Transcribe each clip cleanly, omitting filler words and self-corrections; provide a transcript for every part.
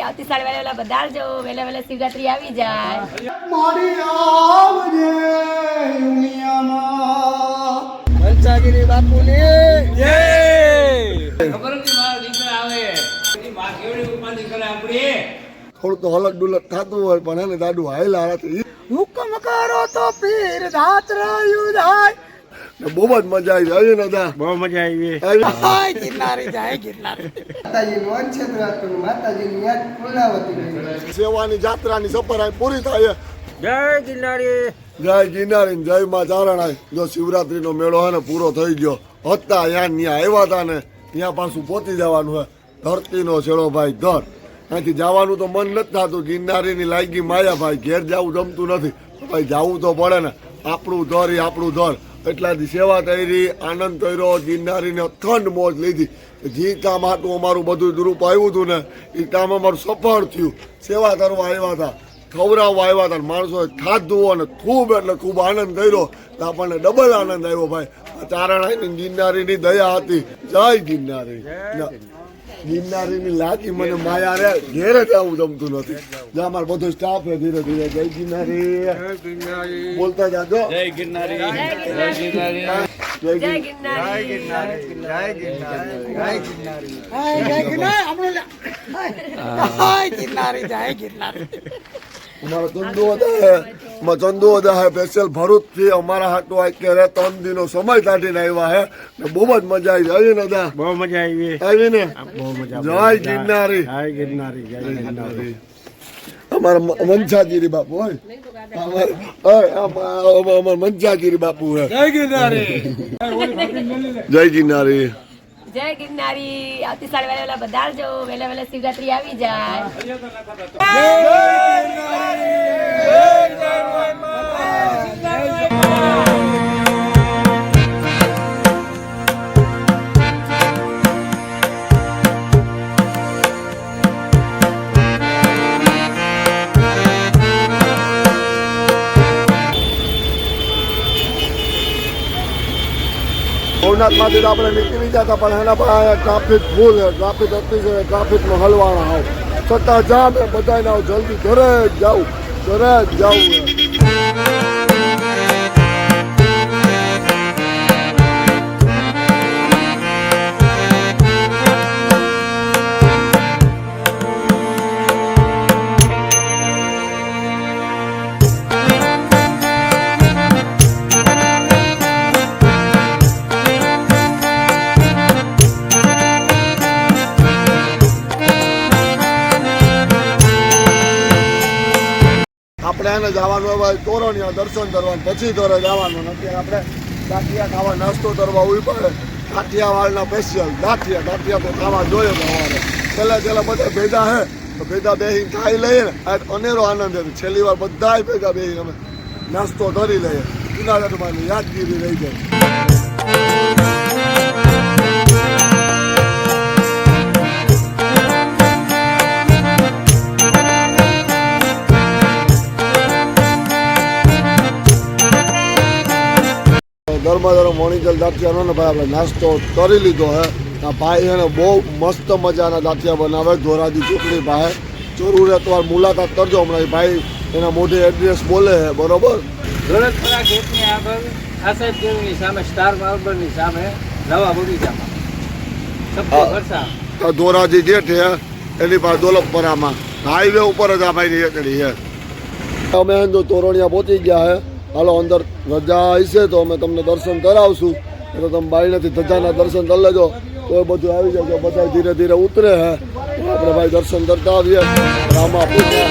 આવતી સાલ વેલા બધા આવજો, વેલા શિવરાત્રી આવી જાય. મારી આવજે દુનિયામાં વંચાગીરી બાપુની જય. ખબર નથી મારો દીકરો આવે માં કેવડી ઉપાધિ કરે આપણી. થોડું તો હલક ડુલક થતું હોય પણ એને દાદુ હાયલા નથી. હુકમ કરો તો પીર રાત રહ્યું જાય. બહુ જ મજા આવી જાય ને દાદા, બહુ મજા આવી. ગિરનારી જાય ગિરનારી. માતાજીનું વંશજ રાખતું, માતાજીની યાદ ફૂલાવતી. સેવાની જાત્રાની સફર અહીં પૂરી થાય. જય ગિરનારી. જય ગિરનારી, જય માં ચારણાય. જો શિવરાત્રીનો મેળો હે ને પૂરો થઈ ગયો. હતા ત્યાં આવ્યા હતા ને ત્યાં પાછું પહોંચી જવાનું હે. ધરતીનો છેડો ભાઈ ધર. અહીંથી જવાનું તો મન નથી થતું. ગિરનારીની લાગી માયા ભાઈ, ઘેર જવું જમતું નથી. ભાઈ જવું તો પડે ને. આપણું ધર એ આપણું ધર. એટલાથી સેવા કરી, આનંદ કર્યો, ગિરનારીને અખંડ મોજ લીધી. જે કામ હતું અમારું બધું ગ્રુપ આવ્યું હતું ને એ કામ અમારું સફળ થયું. સેવા કરવા આવ્યા હતા, ખવડાવવા આવ્યા હતા, માણસોએ ખાધું અને ખૂબ એટલે ખૂબ આનંદ કર્યો. તો આપણને ડબલ આનંદ આવ્યો ભાઈ. ચારણાની ગિરનારીની દયા હતી. જય ગિરનારી. ગિરનારીની લાગી મને માયા રે, ઘેરે જવું જમતું નથી. જ્યાં અમારો બધો સ્ટાફ હે ધીરે ધીરે. જય ગિરનારી બોલતા જાજો. જય ગિરનારી. જય ગિરનારી. જય ગિરનારી. અમારો ચંદુ હતા હે સ્પેશિયલ ભરૂચ થી અમારા હાટુ અત્યારે 3 દિનો સમય કાઢીને આવ્યા હે ને બહુ જ મજા આવી ને દા. બહુ મજા આવી. આવી ને. બહુ મજા. જય ગિરનારી. જય ગિરનારી. જય ગિરનારી. અમારા મંચાગીરી બાપુ હોય. અમારા મંચાગીરી બાપુ હે. જય ગિરનારી. જય ગિરનારી. જય ગિરનારી, આવતી સાલ વેલા બધા આવજો, વેલા શિવરાત્રી આવી જાય. ભવનાથમાંથી તો આપણે નીકળી જતા પણ એના પર ટ્રાફિક ફૂલ છે. ટ્રાફિક હતી છે, ટ્રાફિકમાં હલવાના હોય છતાં જામ બધાને જલ્દી ઘરે જ જાઉં, ઘરે જ જાઉં. આપણે એને જવાનું હવે તોરણિયા દર્શન કરવાનું, પછી તોરે જવાનું નથી. આપણે ગાંઠિયા ખાવા નાસ્તો કરવા ઉભી પડે. કાઠિયાવાડના સ્પેશિયલ ગાંઠિયા તો ખાવા જોઈએ સવારે. છેલ્લા બધા ભેગા હે તો ભેગા બેસીને ખાઈ લઈએ ને અનેરો આનંદ છે. છેલ્લી વાર બધા ભેગા બેસીને અમે નાસ્તો કરી લઈએ. જુનાગઢમાં યાદગીરી રહી જાય. ગરમા મોણીચલ દાંતિયાનો ને ભાઈ આપણે નાસ્તો કરી લીધો હે. આ ભાઈ એને બહુ મસ્ત મજાના દાંતિયા બનાવે ધોરાજી ચોકડી પાસે. જરૂર એકવાર મુલાકાત કરજો. હમણાં ભાઈ એના મોઢે એડ્રેસ બોલે છે બરોબર. દોલતપરા ગેટની આગળ આસાદ દેવની સામે સ્ટાર માર્બલની સામે નવા બગીચામાં ધોરાજી ગેટ છે એની પાસે દોલતપરામાં હાઈવે ઉપર જ આ ભાઈની એકડી છે. અમે તોરણિયા પહોંચી ગયા હે. હાલો અંદર રજા હશે તો અમે તમને દર્શન કરાવશું. એટલે તમે બારીનેથી ધજાના દર્શન કરી લેજો તો એ બધું આવી જાય. બધા ધીરે ધીરે ઉતરે હે આપણે ભાઈ દર્શન કરતા આવીએ. રામા પૂજા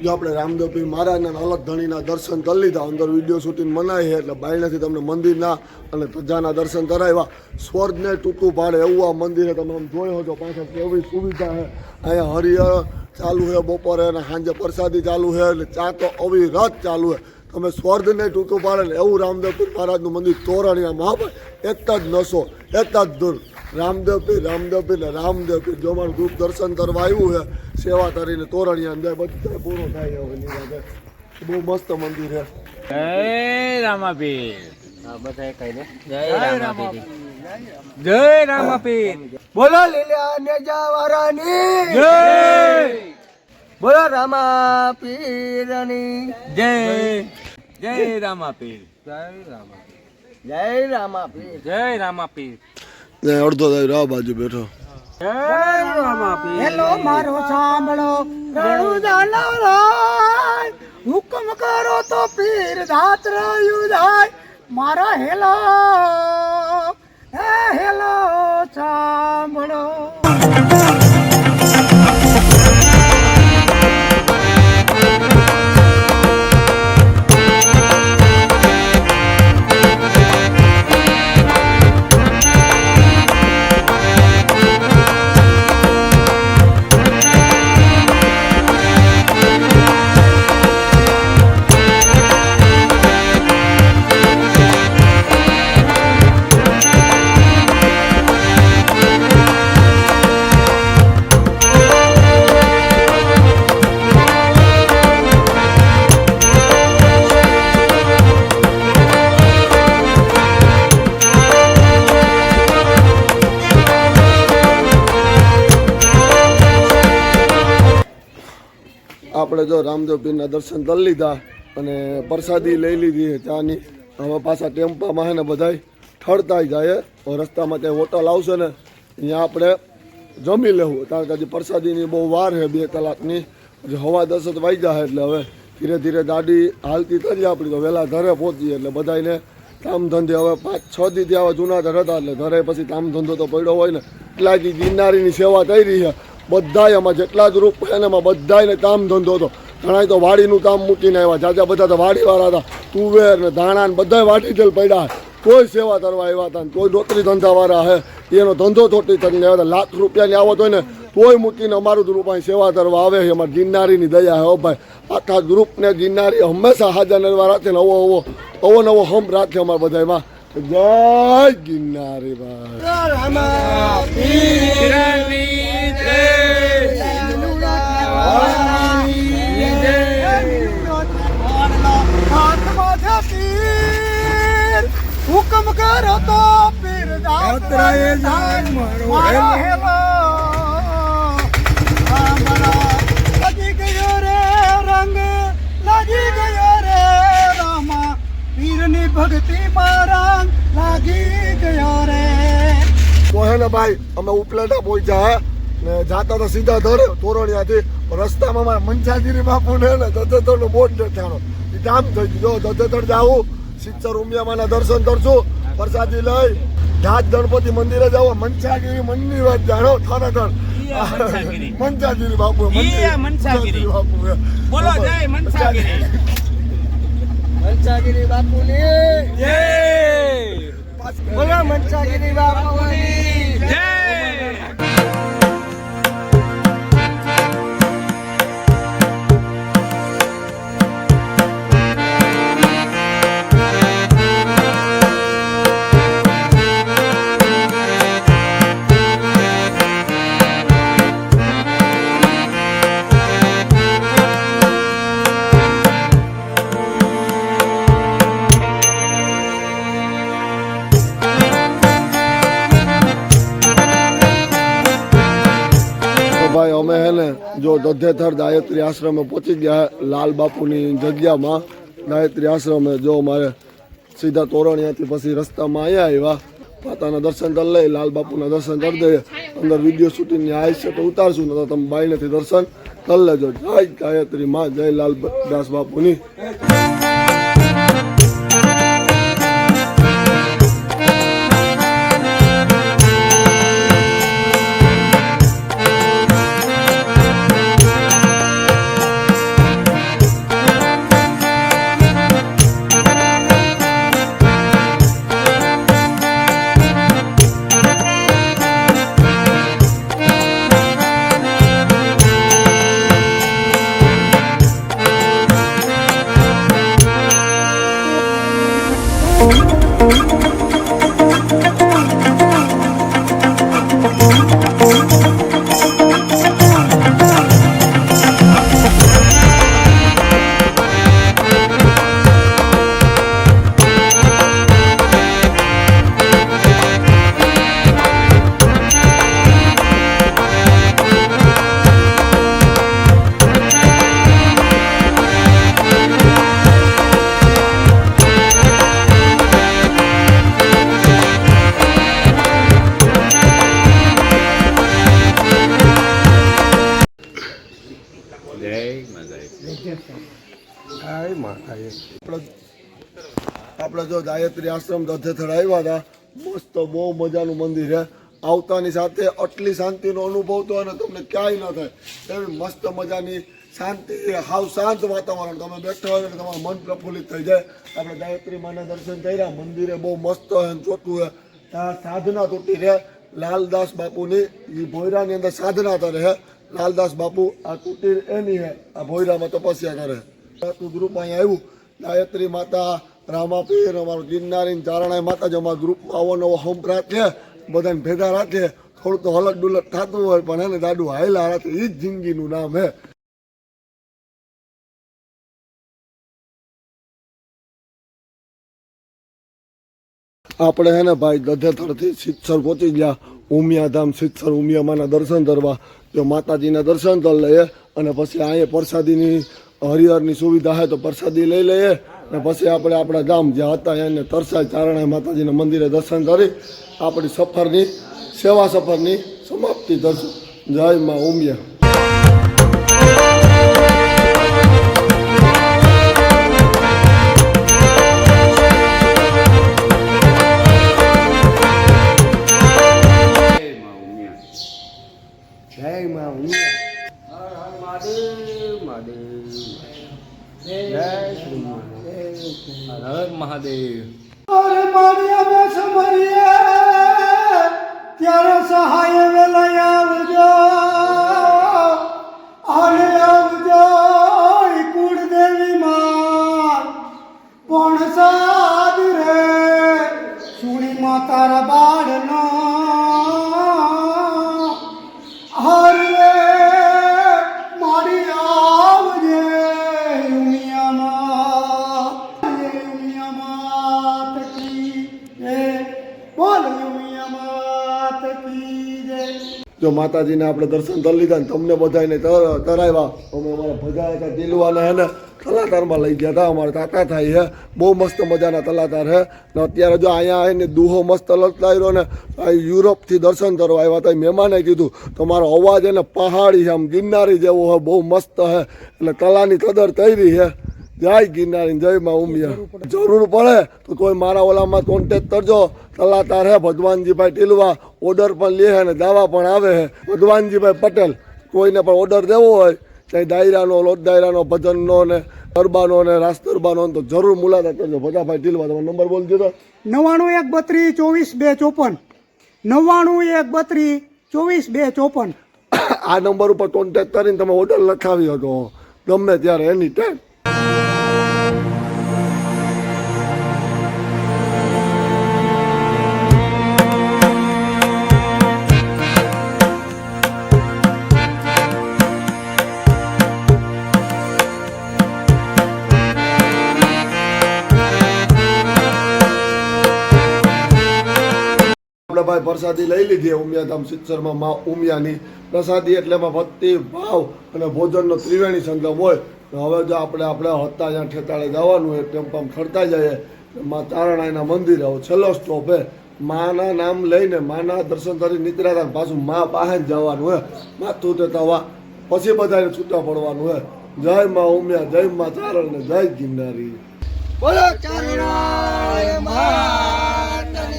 જો આપણે રામદેવપીર મહારાજના અલગ ધણીના દર્શન કરી લીધા, અંદર વિડીયો શૂટિંગ મનાવી છે એટલે બાયણેથી તમને મંદિરના અને ધજાના દર્શન કરાવ્યા. સ્વર્ગને તૂટું પાડે એવું આ મંદિર છે. તમે આમ જોયો છો પાછળ કેવી સુવિધા છે. અહીંયા હરિહર ચાલુ છે બપોરે અને સાંજે પ્રસાદી ચાલુ છે, એટલે ચા તો અવિરત ચાલુ છે. તમે સ્વર્ગને તૂટું પાડે ને એવું રામદેવપીર મહારાજનું મંદિર તોરણિયા મહાભાઈ એક જ નશો એક જ દૂર રામદેવપીર રામદેવપીર ને રામદેવપીર. જો મારું ગ્રુપ દર્શન કરવા આવ્યું છે સેવા કરીને તોરણિયા અંદર બધા પૂરું થાય છે. બહુ મસ્ત મંદિર છે. જય રામાપીર. બધા કઈ દે જય રામાપીર. જય રામાપીર. બોલો લીલા ને જાવારાની જય. બોલો રામાપીરની જય. જય રામાપીર. જય રામાપીર. જય રામાપીર. જય રામાપીર. ને અડધો થાય આ બાજુ બેઠો. જય રામાપીર. હેલો મારો સાંભળો રણુદાનરાય, હુકમ કરો તો પીર દાત રહ્યું જાય. મારા હેલો હેલો સાંભળો. આપણે જો રામદેવપીરના દર્શન કરી લીધા અને પ્રસાદી લઈ લીધી છે ચાની. હવે પાછા ટેમ્પામાં છે ને બધાય ઠરતા જાય. રસ્તામાં ત્યાં હોટલ આવશે ને અહીંયા આપણે જમી લેવું, કારણ કે હજી પ્રસાદીની બહુ વાર છે 2 કલાકની. હજી 10:15 વાગ્યા છે એટલે હવે ધીરે ધીરે ગાડી હાલતી કરીએ આપણી તો વહેલા ઘરે પહોંચીએ. એટલે બધાને કામ ધંધે હવે 5-6 દી ત્યાં જુનાગઢ હતા એટલે ઘરે પછી કામ ધંધો તો પડ્યો હોય ને એટલા જ ગિરનારીની સેવા થઈ રહી છે. બધાય એમાં જેટલા જ રૂપ છે ને એમાં બધાને કામ ધંધો હતો. ઘણા તો વાડીનું કામ મૂકીને આવ્યા, જાજા બધા તો વાડીવાળા હતા. તુવેર ને ધાણા ને બધા વાડી જેલ પડ્યા. કોઈ સેવા કરવા આવ્યા હતા ને કોઈ નોકરી ધંધાવાળા હે એનો ધંધો થોડી કરીને આવ્યા હતા. લાખ રૂપિયાની આવત હોય ને તોય મૂકીને અમારું ગ્રુપ અહીં સેવા કરવા આવે છે. અમારી ગિરનારીની દયા હે ભાઈ. આખા ગ્રુપને ગિરનારી હંમેશા હાજર નરવા રાખે ને અવો નવો હમ રાખે અમારા બધામાં. જય ગિરનારી હુકમ કરો તો પીર દાત રહ્યું જાય. મારો હેલો લાગી ગયો રે રંગ, લાગી ગયો રે રામા પીરની ભક્તિ માં લાગી ગયો રે. તો હે ને ભાઈ અમે ઉપલેટા પહોંચ્યા ને જાતા તો સીધા ધરે તોરણિયાથી. રસ્તામાં મારા મંચાગીરી બાપુ ને દત્તેતર નો બોટ દેખાણો. એ કામ થઈ ગયું. જો દત્તેતર જાવું, સિત્તર ઉમિયામાના દર્શન કરશું, પ્રસાદી લઈ ઘાટ ગણપતિ મંદિરે જાવ. મંચાગીરી મંદિર વાત જાણો થરાધર મંચાગીરી બાપુ મંચાગીરી બાપુ. બોલો જય મંચાગીરી. મંચાગીરી બાપુની જય. બોલો મંચાગીરી બાપુની જય. ભાઈ અમે હે ને જો દધેથર ગાયત્રી આશ્રમે પહોંચી ગયા લાલ બાપુની જગ્યામાં. ગાયત્રી આશ્રમે જો અમારે સીધા તોરણિયાથી પછી રસ્તામાં અહીંયા આવ્યા. માતાના દર્શન કરી લઈ, લાલ બાપુના દર્શન કરી દઈએ. અંદર વિડીયો શૂટિંગની આય છે તો ઉતારશું, ને તો તમે બાઈનેથી દર્શન કરી લેજો. જય ગાયત્રી માં, જય લાલ દાસ બાપુની. આપણે જો ગાયત્રી આશ્રમ દધેથડ આવ્યા હતા, મસ્ત બહુ મજાનું મંદિર છે. આવતાની સાથે આટલી શાંતિનો અનુભવ તો અને તમને ક્યાંય ન થાય એવી મસ્ત મજાની શાંતિ, હાવ શાંત વાતાવરણ. તમે બેઠા હોય એટલે તમારું મન પ્રફુલ્લિત થઈ જાય. આપણે ગાયત્રી માના દર્શન કર્યા, મંદિરે બહુ મસ્ત છે, ચોખ્ખું છે. ત્યાં સાધના તૂટી રહે લાલદાસ બાપુની, એ ભોયરાની અંદર સાધના કરે છે. લાલદાસ બાપુ આ તૂટી એની છે, આ ભોયરામાં તપસ્યા કરે. ગ્રુપ અહીંયા આવ્યું, ગાયત્રી માતા, રામાપીર, અમારું ગિરનારી, ચારણાઈ માતાજી, અમારા ગ્રુપમાં આવો નવો સંપ્રાત છે. બધાને ભેગા રાખે, થોડું તો હલક ડુલક થતું હોય પણ એને દાડું હાયલા રાખે, એ જ જિંદગીનું નામ હે. આપણે હે ને ભાઈ દધેથડથી સિત્સર પહોંચી ગયા, ઉમિયાધામ સિત્સર ઉમિયામાના દર્શન કરવા. જો માતાજીના દર્શન કરી લઈએ અને પછી અહીંયા પ્રસાદીની હરિહરની સુવિધા હોય તો પ્રસાદી લઈ લઈએ અને પછી આપણે આપણા ગામ જ્યાં હતા એને તરસાઈ ચારણાઈ માતાજીના મંદિરે દર્શન કરી આપણી સફરની સેવા સફરની સમાપ્તિ કરશું. જય મા ઉમિયા. મહાદેવ. અરે મારી અમે સમરીએ ત્યારે સહાય વેલા આવજો, અને આવજો કુળદેવી માં પણ સાદ રે સુણી માં તારા બાળનો હરે મારી આવજે ઉમિયામાં બોલ ઉમિયામાં કી જય. જો માતાજીને આપણે દર્શન કરી લીધા ને તમને બધાને તરાવ્યા. અમે અમારા ભજા હતા ટીલવાના હે ને તલાતારમાં લઈ ગયા હતા. અમારા કાકા થાય છે, બહુ મસ્ત મજાના તલાતાર છે. ને અત્યારે જો અહીંયા આવીને દુહો મસ્ત લલચાર્યો ને યુરોપથી દર્શન કરવા આવ્યા હતા. મહેમાને કીધું તમારો અવાજ એને પહાડી છે, આમ ગિરનારી જેવો હોય, બહુ મસ્ત છે. એટલે તલાની કદર તૈરી છે. જય ગિરનારી, જય મા ઉમિયા. જરૂર પડે તો કોઈ મારા ઓલામાં કોન્ટેક્ટ કરજો. તલાતાર હે ભગવાનજીભાઈ ટીલવા, ઓર્ડર પણ લે છે ને દાવા પણ આવે છે. ભગવાનજીભાઈ પટેલ, કોઈને પણ ઓર્ડર દેવો હોય ચાહે ડાયરાનો, લોટ ડાયરાનો, ભજનનો ને ગરબાનો ને રાસ ગરબાનો તો જરૂર મુલાકાત કરજો. ભજાભાઈ ટીલવા, તમારો નંબર બોલજો તો. 91 132 24 254 આ નંબર ઉપર કોન્ટેક્ટ કરીને તમે ઓર્ડર લખાવી શકો ગમે ત્યારે, એની ટાઈમ. ભાઈ પ્રસાદી લઈ લીધી ઉમિયાધામ સિત્સરમાં મા ઉમિયાની પ્રસાદી. એટલે એમાં ભક્તિ ભાવ અને ભોજનનો ત્રિવેણી સંગમ હોય. હવે જો આપણે હતા ત્યાં ઠેતાળે જવાનું હોય, ટેમ્પામાં ખડતા જઈએ મા ચારણાઈના મંદિરે. હવે છેલ્લો સ્ટોપ હે, માના નામ લઈને માના દર્શન કરી નીકળ્યા પાછું મા પાસે જ જવાનું હોય. માથું ટેતાવા પછી બધાને છૂટા પડવાનું હોય. જય મા ઉમિયા, જય મા ચારણ ને જય ગિરનારી. બોલો ચારણાઈ માતાની.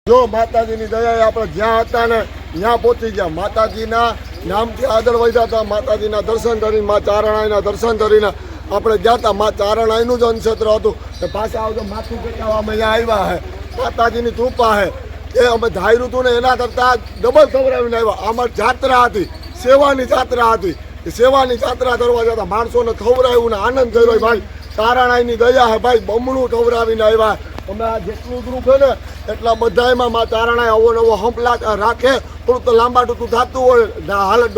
જો માતાજીની દયાએ આપણે જ્યાં હતા ને ત્યાં પહોંચી ગયા. માતાજીના નામથી આગળ વધ્યા હતા. માતાજીના દર્શન કરીને, મા ચારણાઈના દર્શન કરીને આપણે ગયા હતા. મા ચારણાઈનું જ અનક્ષેત્ર હતું. પાછા આવતો માથું ટેકાવા અમે અહીંયા આવ્યા છે. માતાજીની કૃપા છે. એ અમે ધાર્યું હતું ને એના કરતાં ડબલ ખવડાવીને આવ્યા. આમાં જાત્રા હતી, સેવાની જાત્રા હતી. એ સેવાની જાત્રા કરવા જતા માણસોને ખવડાવ્યું ને આનંદ કર્યો. ભાઈ ચારણાઈની દયા હે ભાઈ, બમણું ખવડાવીને આવ્યા. અમે આ જેટલું ગ્રુપ છે ને એટલા બધામાં મા ચારણાઈ આવો નવો હંપલા રાખે. થોડુંક તો લાંબા ટૂંકું થતું હોય, હાલત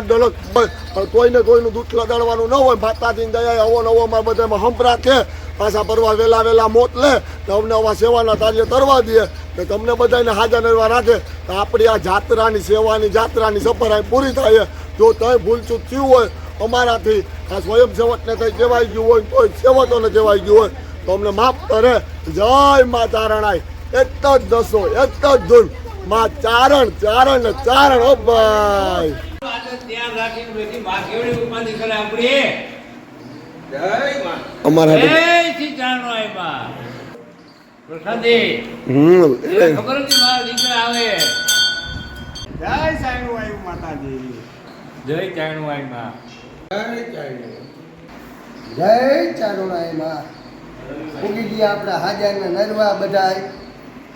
ડોલત પણ કોઈને કોઈનું દુઃખ લગાડવાનું ન હોય. માતાજીની દયાએ આવો નવો અમારા બધામાં હંપ રાખે. પાછા પરવા વહેલા મોત લે તો અમને આવા સેવાના કાર્ય કરવા દે કે તમને બધાને હાજર નરવા રાખે. તો આપણી આ જાત્રાની જાત્રાની સફર અહીં પૂરી થાય. જો તય ભૂલચૂક થયું હોય અમારાથી, આ સ્વયંસેવકને કંઈ કહેવાય ગયું હોય, કોઈ સેવકોને કહેવાય ગયું હોય તો અમને માફ કરે. જય મા ચારણાઈ. એક જ દસો એક જ ધૂન માં ચારણ ચારણ ને ચારણ ઓ ભાઈ ધ્યાન રાખીને બેટી માં કેવડી ઉપાધિ કરે આપણી જય માં અમારા જય શ્રી ચારણો આવ્યા પ્રસાદી ખબર નથી મારા દીકરા આવે જય સાયણું આવ્યું માતાજી જય ચારણો આવ્યા જય ચારુણાઈ માં ઉગી ગયા આપણા હાજર ને નરવા બધા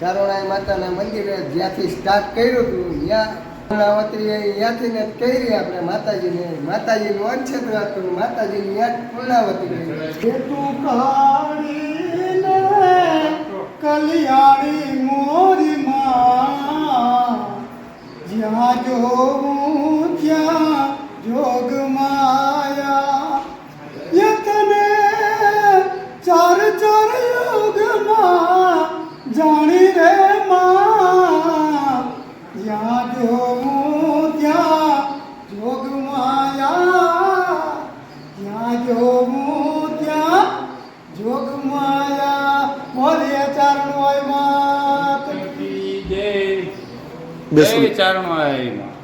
ચારુણાઈ માતાના મંદિરે જ્યાંથી સ્ટાર્ટ કર્યું હતું ત્યાં પૂર્ણાવતી ત્યાંથી ને કરી આપણે માતાજીનું અક્ષેત્ર હતું માતાજીની યાદ પૂર્ણાવતી તું કાળીને કલ્યાણી મોરી માં જ્યાં જોઉં ત્યાં જોગ માયા યતને ચાર ચાર યુગમાં જાણી રે માં જ્યાં જોઉં ત્યાં જોગ માયા જ્યાં જોઉં ત્યાં જોગ માયા બોલીએ ચારણ હોય માત જય બેસો. જય ચારણો આવ્યા